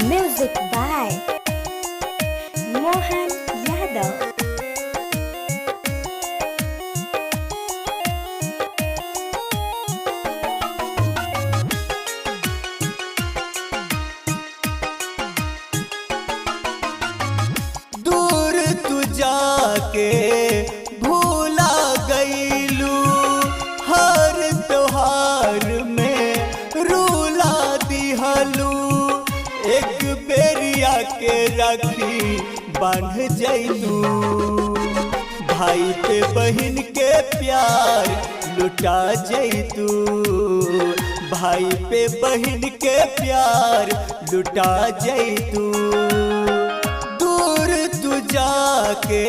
Music by Mohan Yadav. दूर तू जाके भूला गईलू, हर त्योहार में रूला दिहलू। एक बेरिया के राखी बांध जैलू, भाई पे बहन के प्यार लुटा जैतू। भाई पे बहन के प्यार लुटा जैतू। दूर तू जाके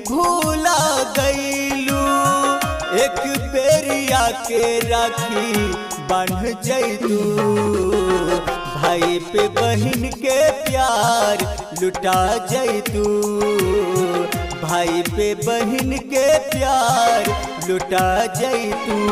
भूला गईलू, एक बेरिया के राखी बांध जैतू। भाई पे बहन के प्यार लुटा जैतू। भाई पे बहन के प्यार लुटा जैतू।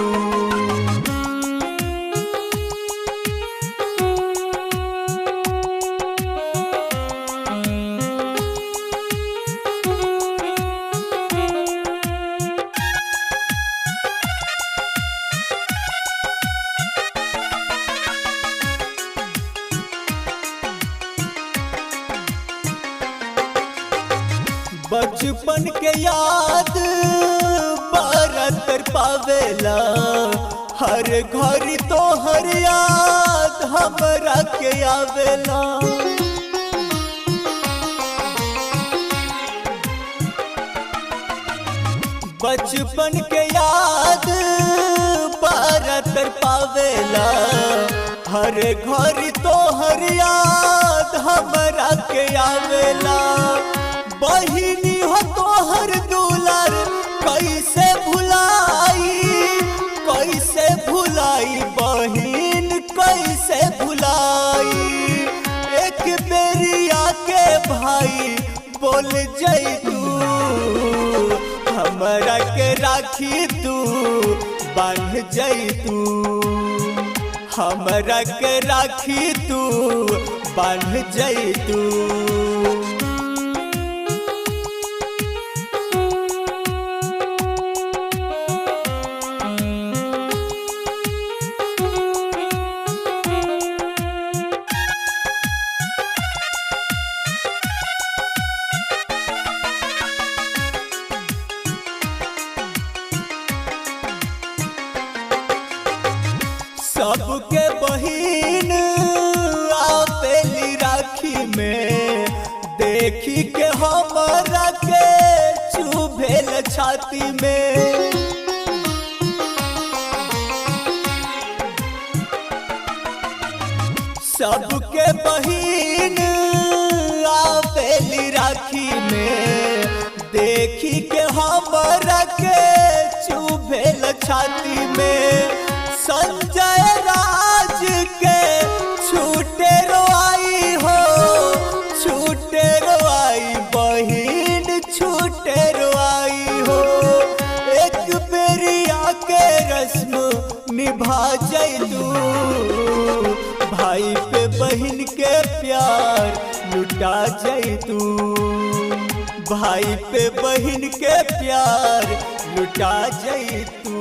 बचपन के याद बरतर पावेला, हर घर तो हर याद हमरा के आवेला। बचपन के याद बरतर पावेला, हर घर तो हर याद हमरा के आवेला। बहिनी हो तो हर दुलार कैसे भुलाई, कैसे भुलाई बहिन कैसे भुलाई। एक बेरिया के भाई बोल जैतू, हमरा के राखी तू बांध जैतू। हमरा के राखी तू बांध जैतू। सबके बहिन आपेली राखी में, देखी के हमरा के चुभेल छाती में। सबके बहिन आपेली राखी में, देखी के हमरा के चुभेल छाती में। संजय राज के छूटे रोआई हो, छूटे रोआई बहिन छूटे रोआई हो। एक बेरिया के रस्म निभा जैतू, भाई पे बहन के प्यार लुटा जैतू। भाई पे बहन के प्यार लुटा जैतू।